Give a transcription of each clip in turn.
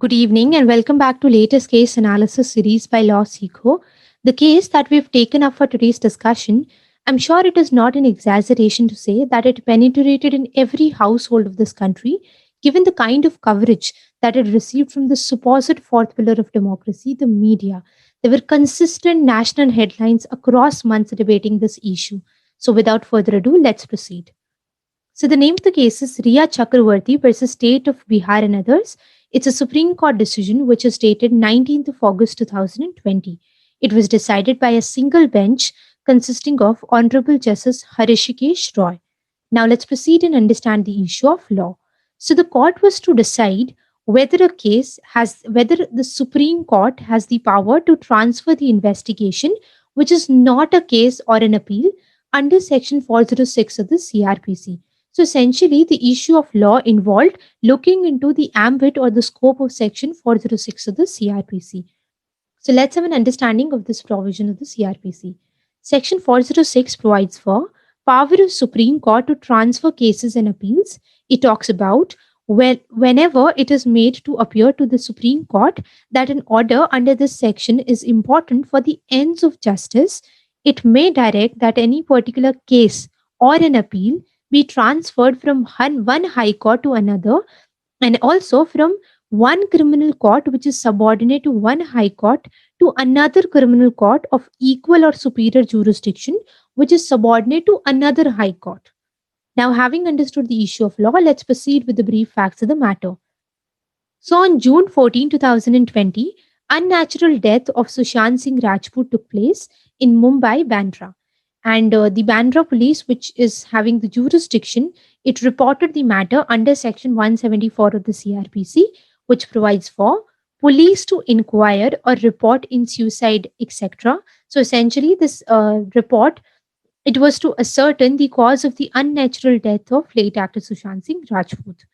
Good evening and welcome back to latest case analysis series by LawSikho. The case that we've taken up for today's discussion, I'm sure it is not an exaggeration to say that it penetrated in every household of this country, given the kind of coverage that it received from the supposed fourth pillar of democracy, the media. There were consistent national headlines across months debating this issue. So without further ado, let's proceed. So the name of the case is Rhea Chakraborty versus State of Bihar and others. It's a Supreme Court decision which is dated 19th of August 2020. It was decided by a single bench consisting of Honorable Justice Hrishikesh Roy. Now let's proceed and understand the issue of law. So the court was to decide whether the Supreme Court has the power to transfer the investigation, which is not a case or an appeal, under Section 406 of the CRPC. So essentially, the issue of law involved looking into the ambit or the scope of Section 406 of the CRPC. So let's have an understanding of this provision of the CRPC. Section 406 provides for power of Supreme Court to transfer cases and appeals. It talks about whenever it is made to appear to the Supreme Court that an order under this section is important for the ends of justice, it may direct that any particular case or an appeal be transferred from one high court to another, and also from one criminal court which is subordinate to one high court to another criminal court of equal or superior jurisdiction which is subordinate to another high court. Now, having understood the issue of law, let's proceed with the brief facts of the matter. So on June 14, 2020, unnatural death of Sushant Singh Rajput took place in Mumbai, Bandra. And the Bandra police, which is having the jurisdiction, it reported the matter under Section 174 of the CRPC, which provides for police to inquire or report in suicide, etc. So essentially, this report, it was to ascertain the cause of the unnatural death of late actor Sushant Singh Rajput.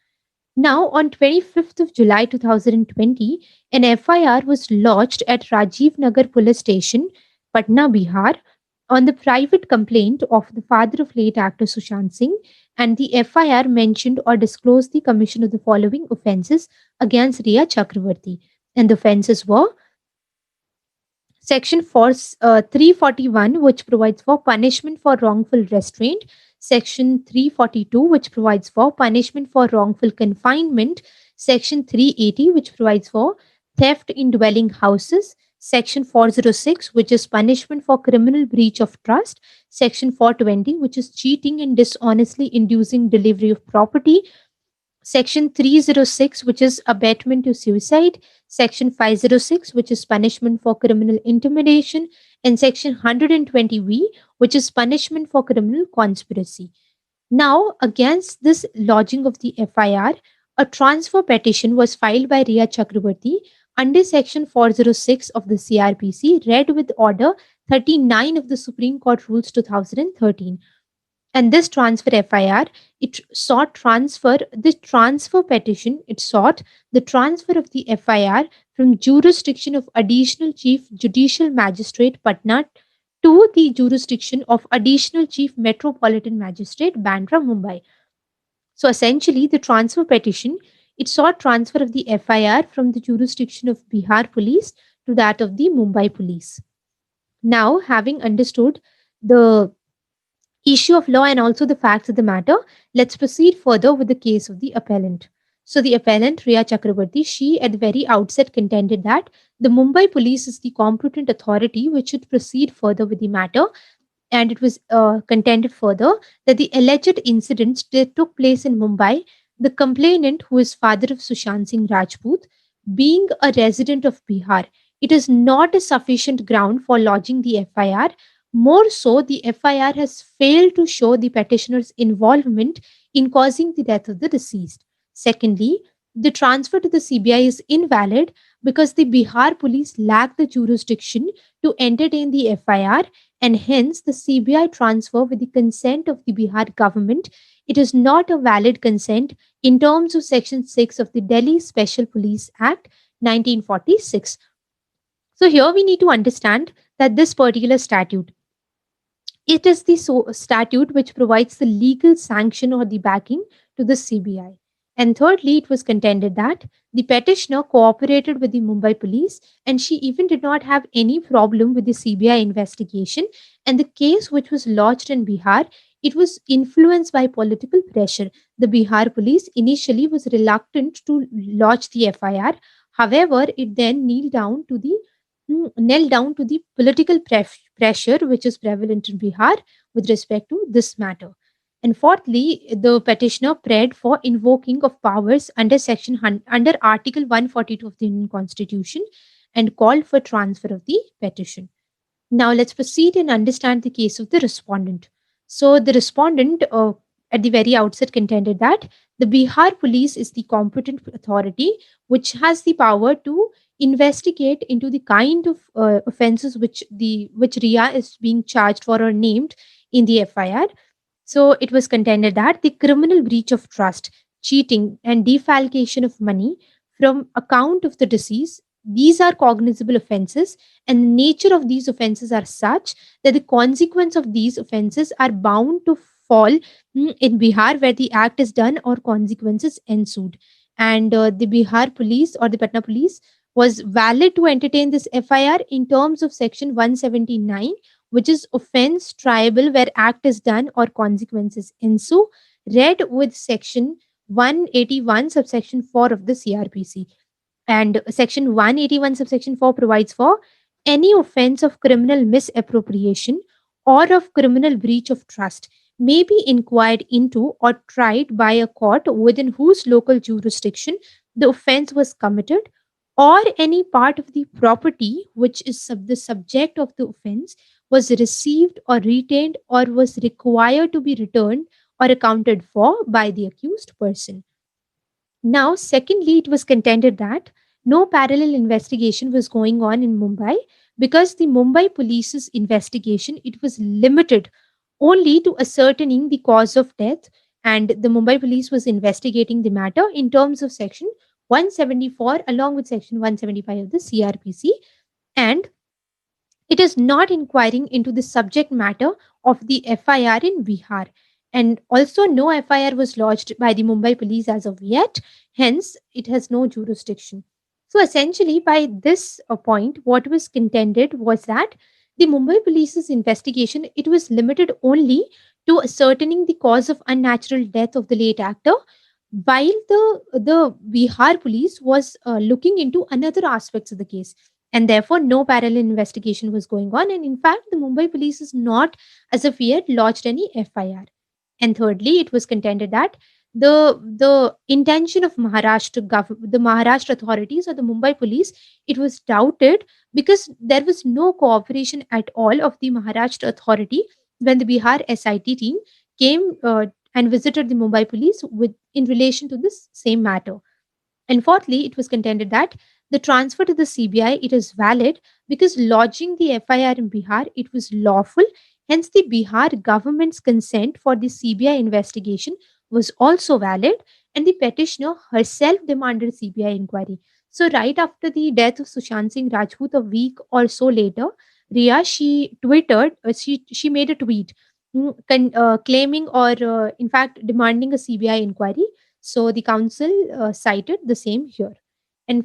Now, on 25th of July 2020, an FIR was lodged at Rajiv Nagar Police Station, Patna, Bihar, on the private complaint of the father of late actor Sushant Singh, and the FIR mentioned or disclosed the commission of the following offences against Rhea Chakraborty. And the offences were Section 341, which provides for punishment for wrongful restraint, Section 342, which provides for punishment for wrongful confinement, Section 380, which provides for theft in dwelling houses, Section 406, which is punishment for criminal breach of trust, Section 420, which is cheating and dishonestly inducing delivery of property, Section 306, which is abetment to suicide, Section 506, which is punishment for criminal intimidation, and Section 120V, which is punishment for criminal conspiracy. Now, against this lodging of the FIR, a transfer petition was filed by Rhea Chakraborty under Section 406 of the CRPC, read with Order 39 of the Supreme Court Rules 2013. And this transfer FIR, it sought the transfer of the FIR from jurisdiction of Additional Chief Judicial Magistrate Patna to the jurisdiction of Additional Chief Metropolitan Magistrate Bandra, Mumbai. So essentially, the transfer petition, it sought transfer of the FIR from the jurisdiction of Bihar Police to that of the Mumbai Police. Now, having understood the issue of law and also the facts of the matter, let's proceed further with the case of the appellant. So the appellant, Rhea Chakraborty, she at the very outset contended that the Mumbai Police is the competent authority which should proceed further with the matter, and it was contended further that the alleged incidents that took place in Mumbai, the complainant, who is father of Sushant Singh Rajput, being a resident of Bihar, it is not a sufficient ground for lodging the FIR. More so, the FIR has failed to show the petitioner's involvement in causing the death of the deceased. Secondly, the transfer to the CBI is invalid because the Bihar police lack the jurisdiction to entertain the FIR, and hence the CBI transfer with the consent of the Bihar government, it is not a valid consent in terms of Section 6 of the Delhi Special Police Act 1946. So here we need to understand that this particular statute, it is the statute which provides the legal sanction or the backing to the CBI. And thirdly, it was contended that the petitioner cooperated with the Mumbai police and she even did not have any problem with the CBI investigation. And the case which was lodged in Bihar, it was influenced by political pressure. The Bihar police initially was reluctant to lodge the FIR. However, it then knelt down to the political pressure which is prevalent in Bihar with respect to this matter. And fourthly, the petitioner prayed for invoking of powers under under Article 142 of the Indian Constitution and called for transfer of the petition. Now let's proceed and understand the case of the respondent. So the respondent at the very outset contended that the Bihar police is the competent authority which has the power to investigate into the kind of offences which Rhea is being charged for or named in the FIR. So it was contended that the criminal breach of trust, cheating, and defalcation of money from account of the deceased, these are cognizable offences, and the nature of these offences are such that the consequence of these offences are bound to fall in Bihar where the act is done or consequences ensued. And the Bihar police or the Patna police was valid to entertain this FIR in terms of section 179, which is offense triable where act is done or consequences ensue, read with section 181 subsection 4 of the CRPC. And section 181 subsection 4 provides for any offense of criminal misappropriation or of criminal breach of trust may be inquired into or tried by a court within whose local jurisdiction the offense was committed, or any part of the property which is the subject of the offense was received or retained or was required to be returned or accounted for by the accused person. Now, secondly, it was contended that no parallel investigation was going on in Mumbai because the Mumbai police's investigation it was limited only to ascertaining the cause of death, and the Mumbai police was investigating the matter in terms of section 174 along with section 175 of the CRPC, and it is not inquiring into the subject matter of the FIR in Bihar. And also, no FIR was lodged by the Mumbai police as of yet, hence, it has no jurisdiction. So, essentially, by this point, what was contended was that the Mumbai police's investigation it was limited only to ascertaining the cause of unnatural death of the late actor, while the Bihar police was looking into another aspects of the case, and therefore no parallel investigation was going on. And in fact, the Mumbai police is not, as of yet, lodged any FIR. And thirdly, it was contended that the intention of the Maharashtra authorities or the Mumbai police, it was doubted because there was no cooperation at all of the Maharashtra authority when the Bihar SIT team came and visited the Mumbai police with in relation to this same matter. And fourthly, it was contended that the transfer to the CBI it is valid because lodging the FIR in Bihar it was lawful. Hence, the Bihar government's consent for the CBI investigation was also valid, and the petitioner herself demanded CBI inquiry. So, right after the death of Sushant Singh Rajput, a week or so later, Rhea she made a tweet claiming or in fact demanding a CBI inquiry. So the council cited the same here. And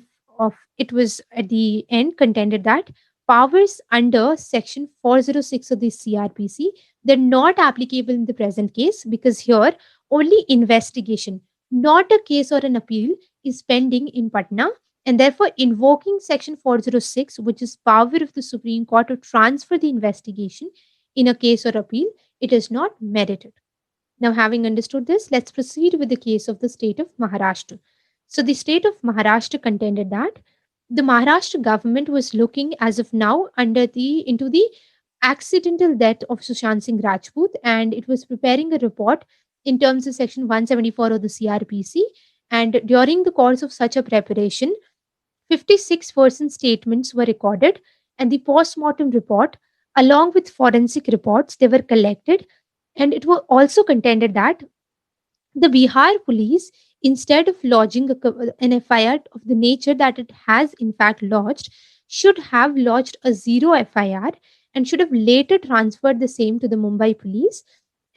it was at the end contended that powers under section 406 of the CRPC, they're not applicable in the present case because here only investigation, not a case or an appeal, is pending in Patna. And therefore, invoking section 406, which is power of the Supreme Court to transfer the investigation in a case or appeal, it is not merited. Now, having understood this, let's proceed with the case of the state of Maharashtra. So, the state of Maharashtra contended that the Maharashtra government was looking as of now into the accidental death of Sushant Singh Rajput, and it was preparing a report in terms of section 174 of the CRPC. And during the course of such a preparation, 56 person statements were recorded, and the post-mortem report, along with forensic reports, they were collected. And it was also contended that the Bihar police, instead of lodging an FIR of the nature that it has in fact lodged, should have lodged a zero FIR and should have later transferred the same to the Mumbai police.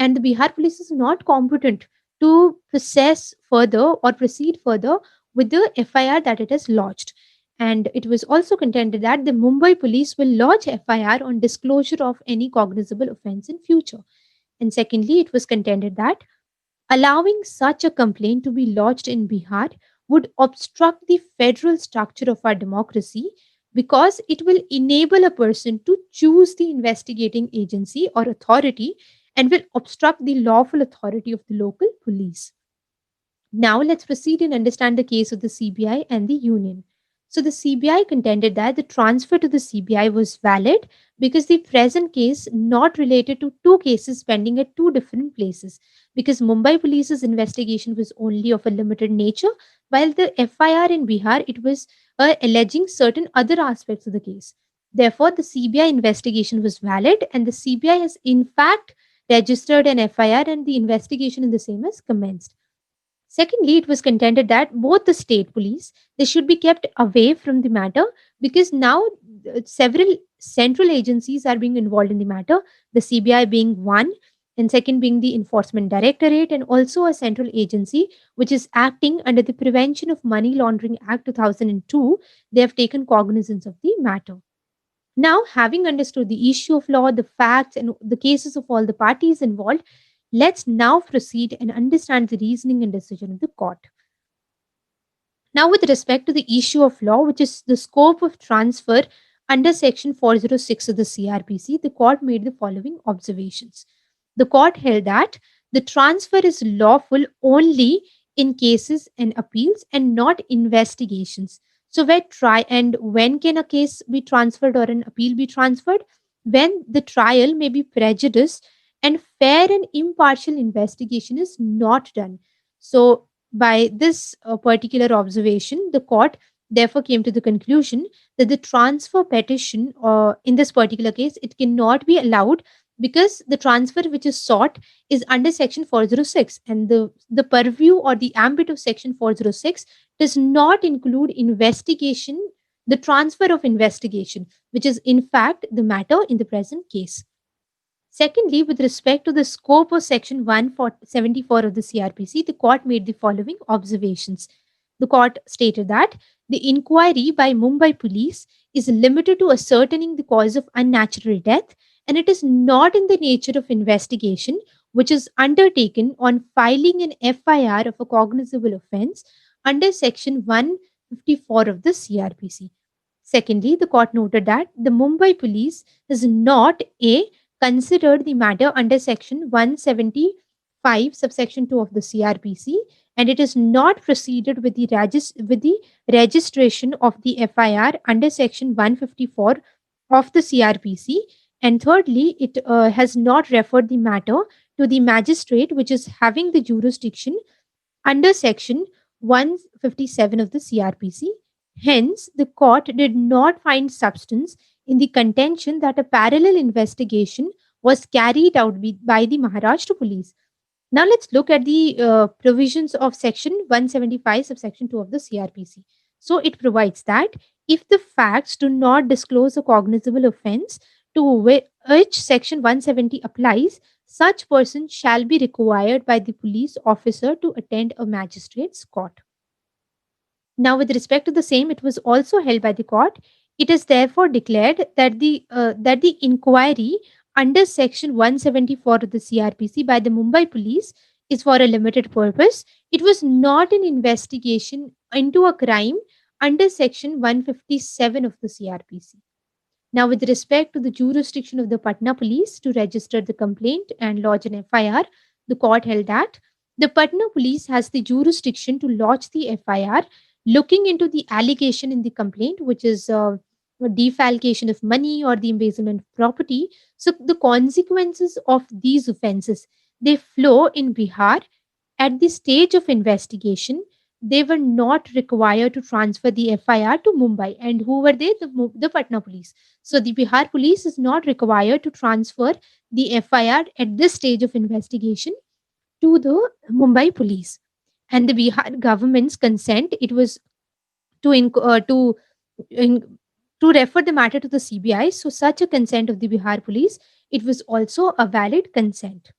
And the Bihar police is not competent to process further or proceed further with the FIR that it has lodged. And it was also contended that the Mumbai police will lodge FIR on disclosure of any cognizable offense in future. And secondly, it was contended that allowing such a complaint to be lodged in Bihar would obstruct the federal structure of our democracy because it will enable a person to choose the investigating agency or authority and will obstruct the lawful authority of the local police. Now let's proceed and understand the case of the CBI and the union. So the CBI contended that the transfer to the CBI was valid because the present case not related to two cases pending at two different places, because Mumbai police's investigation was only of a limited nature while the FIR in Bihar it was alleging certain other aspects of the case. Therefore the CBI investigation was valid and the CBI has in fact registered an FIR and the investigation in the same has commenced. Secondly, it was contended that both the state police they should be kept away from the matter because now several central agencies are being involved in the matter. The CBI being one, and second being the Enforcement Directorate, and also a central agency which is acting under the Prevention of Money Laundering Act 2002. They have taken cognizance of the matter. Now, having understood the issue of law, the facts, and the cases of all the parties involved, let's now proceed and understand the reasoning and decision of the court. Now, with respect to the issue of law, which is the scope of transfer under Section 406 of the CRPC, the court made the following observations. The court held that the transfer is lawful only in cases and appeals and not investigations. So, where try and when can a case be transferred or an appeal be transferred? When the trial may be prejudiced and fair and impartial investigation is not done. So, by this particular observation, the court therefore came to the conclusion that the transfer petition, in this particular case, it cannot be allowed because the transfer which is sought is under Section 406, and the purview or the ambit of Section 406 does not include investigation, the transfer of investigation, which is in fact the matter in the present case. Secondly, with respect to the scope of Section 174 of the CRPC, the court made the following observations. The court stated that the inquiry by Mumbai police is limited to ascertaining the cause of unnatural death and it is not in the nature of investigation which is undertaken on filing an FIR of a cognizable offence under Section 154 of the CRPC. Secondly, the court noted that the Mumbai police is not a considered the matter under Section 175, subsection 2 of the CRPC, and it is not proceeded with the registration of the FIR under Section 154 of the CRPC. And thirdly, it has not referred the matter to the magistrate, which is having the jurisdiction under Section 157 of the CRPC. Hence, the court did not find substance in the contention that a parallel investigation was carried out by the Maharashtra police. Now, let's look at the provisions of Section 175, subsection 2 of the CRPC. So, it provides that if the facts do not disclose a cognizable offense to which Section 170 applies, such person shall be required by the police officer to attend a magistrate's court. Now, with respect to the same, it was also held by the court. It is therefore declared that the inquiry under Section 174 of the CRPC by the Mumbai police is for a limited purpose. It was not an investigation into a crime under Section 157 of the CRPC. Now, with respect to the jurisdiction of the Patna police to register the complaint and lodge an FIR, the court held that the Patna police has the jurisdiction to lodge the FIR looking into the allegation in the complaint, which is defalcation of money or the embezzlement of property. So the consequences of these offences, they flow in Bihar. At the stage of investigation, they were not required to transfer the FIR to Mumbai. And who were they? The Patna police. So the Bihar police is not required to transfer the FIR at this stage of investigation to the Mumbai police. And the Bihar government's consent, it was to to refer the matter to the CBI. So such a consent of the Bihar police, it was also a valid consent.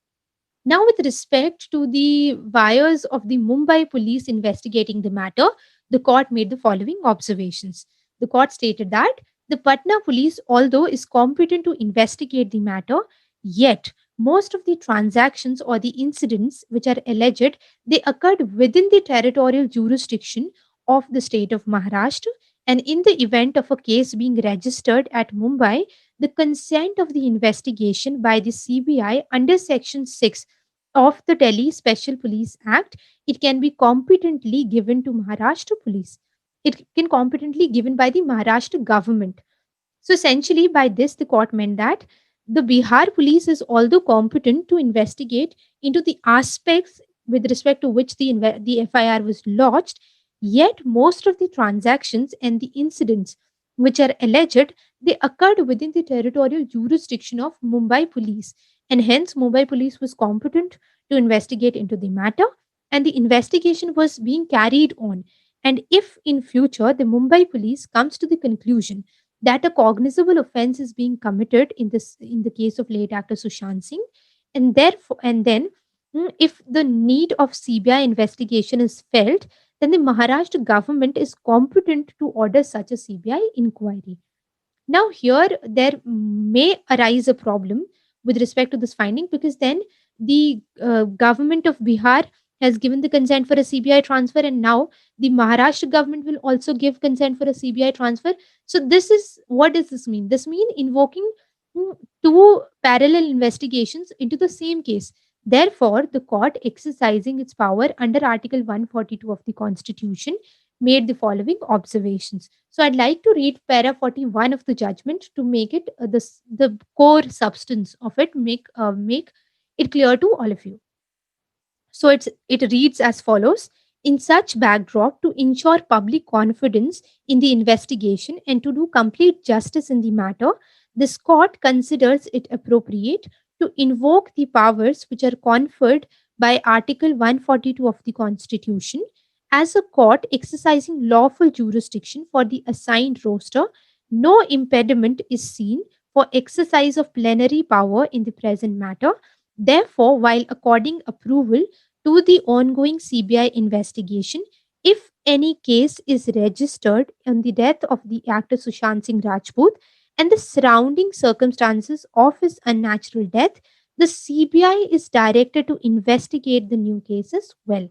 Now, with respect to the wires of the Mumbai police investigating the matter, the court made the following observations. The court stated that the Patna police, although is competent to investigate the matter, yet most of the transactions or the incidents which are alleged, they occurred within the territorial jurisdiction of the state of Maharashtra. And in the event of a case being registered at Mumbai, the consent of the investigation by the CBI under Section 6 of the Delhi Special Police Act, it can be competently given to Maharashtra police. It can competently given by the Maharashtra government. So essentially, by this, the court meant that the Bihar police is although competent to investigate into the aspects with respect to which the FIR was lodged, yet most of the transactions and the incidents which are alleged, they occurred within the territorial jurisdiction of Mumbai police, and hence Mumbai police was competent to investigate into the matter, and the investigation was being carried on. And if in future the Mumbai police comes to the conclusion that a cognizable offense is being committed in the case of late actor Sushant Singh, and therefore and then if the need of CBI investigation is felt, then the Maharashtra government is competent to order such a CBI inquiry. Now, here there may arise a problem with respect to this finding, because then the government of Bihar has given the consent for a CBI transfer, and now the Maharashtra government will also give consent for a CBI transfer. So, this is what does this mean? This means invoking two parallel investigations into the same case. Therefore, the court, exercising its power under Article 142 of the Constitution, made the following observations. So I'd like to read para 41 of the judgment to make it the core substance of it, make it clear to all of you. So it reads as follows. In such backdrop, to ensure public confidence in the investigation and to do complete justice in the matter, this court considers it appropriate to invoke the powers which are conferred by Article 142 of the Constitution. As a court exercising lawful jurisdiction for the assigned roster, no impediment is seen for exercise of plenary power in the present matter. Therefore, while according approval to the ongoing CBI investigation, if any case is registered on the death of the actor Sushant Singh Rajput and the surrounding circumstances of his unnatural death, the CBI is directed to investigate the new case as well.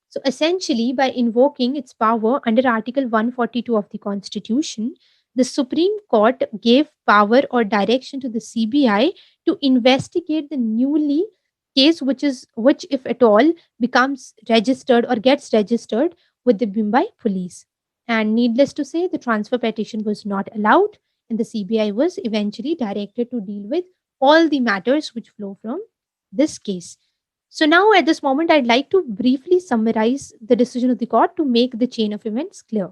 So essentially, by invoking its power under Article 142 of the Constitution, the Supreme Court gave power or direction to the CBI to investigate the newly case which if at all becomes registered or gets registered with the Mumbai police. And needless to say, the transfer petition was not allowed, and the CBI was eventually directed to deal with all the matters which flow from this case. So now at this moment, I'd like to briefly summarize the decision of the court to make the chain of events clear.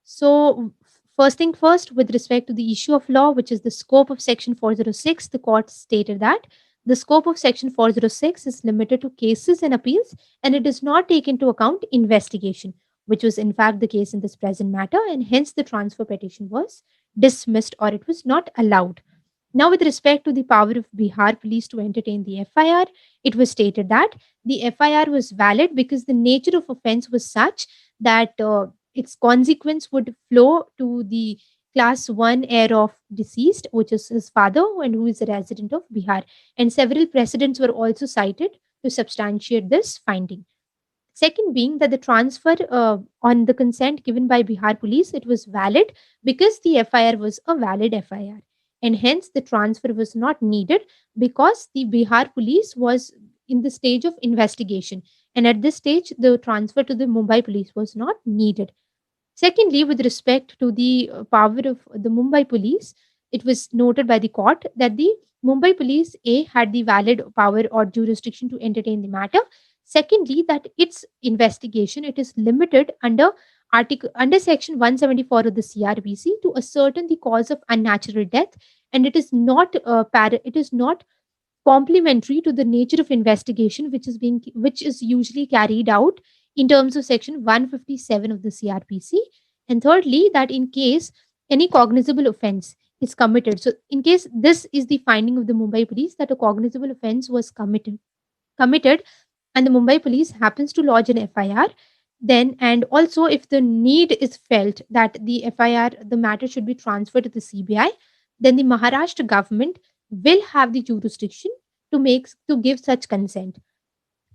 So, first thing first, with respect to the issue of law, which is the scope of Section 406, the court stated that the scope of Section 406 is limited to cases and appeals, and it does not take into account investigation, which was in fact the case in this present matter, and hence the transfer petition was dismissed or it was not allowed. Now, with respect to the power of Bihar police to entertain the FIR, it was stated that the FIR was valid because the nature of offense was such that its consequence would flow to the class 1 heir of deceased, which is his father and who is a resident of Bihar. And several precedents were also cited to substantiate this finding. Second being that the transfer on the consent given by Bihar police, it was valid because the FIR was a valid FIR. And hence the transfer was not needed because the Bihar police was in the stage of investigation. And at this stage, the transfer to the Mumbai police was not needed. Secondly, with respect to the power of the Mumbai police, it was noted by the court that the Mumbai police A had the valid power or jurisdiction to entertain the matter. Secondly, that its investigation it is limited under section 174 of the CRPC to ascertain the cause of unnatural death, and it is not complementary to the nature of investigation which is usually carried out in terms of section 157 of the CRPC. And thirdly, that in case any cognizable offense is committed. So, in case this is the finding of the Mumbai police that a cognizable offense was committed, and the Mumbai police happens to lodge an FIR, then, and also if the need is felt that the FIR, the matter should be transferred to the CBI, then the Maharashtra government will have the jurisdiction to give such consent.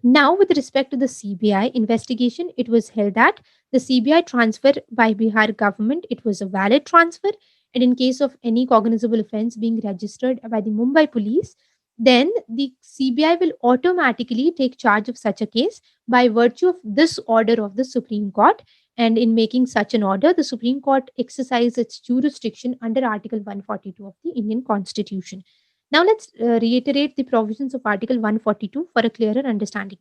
Now, with respect to the CBI investigation, it was held that the CBI transfer by Bihar government, it was a valid transfer, and in case of any cognizable offense being registered by the Mumbai police, then the CBI will automatically take charge of such a case by virtue of this order of the Supreme Court. And in making such an order, the Supreme Court exercised its jurisdiction under Article 142 of the Indian Constitution. Now, let's reiterate the provisions of Article 142 for a clearer understanding.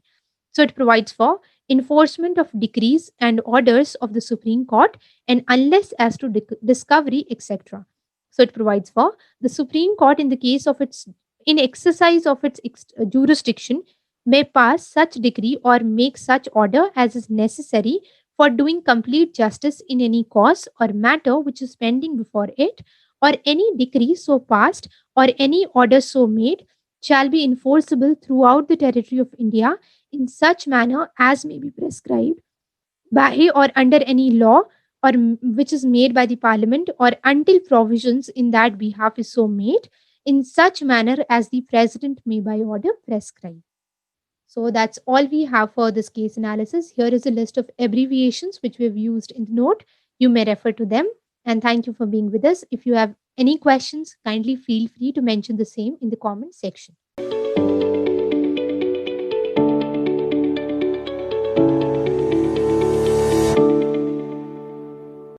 So, it provides for enforcement of decrees and orders of the Supreme Court and unless as to discovery, etc. So, it provides for the Supreme Court in the case of its in exercise of its jurisdiction may pass such decree or make such order as is necessary for doing complete justice in any cause or matter which is pending before it, or any decree so passed or any order so made shall be enforceable throughout the territory of India in such manner as may be prescribed by or under any law or which is made by the parliament or until provisions in that behalf is so made in such manner as the president may by order prescribe. So that's all we have for this case analysis. Here is a list of abbreviations which we've used in the note. You may refer to them. And thank you for being with us. If you have any questions, kindly feel free to mention the same in the comment section.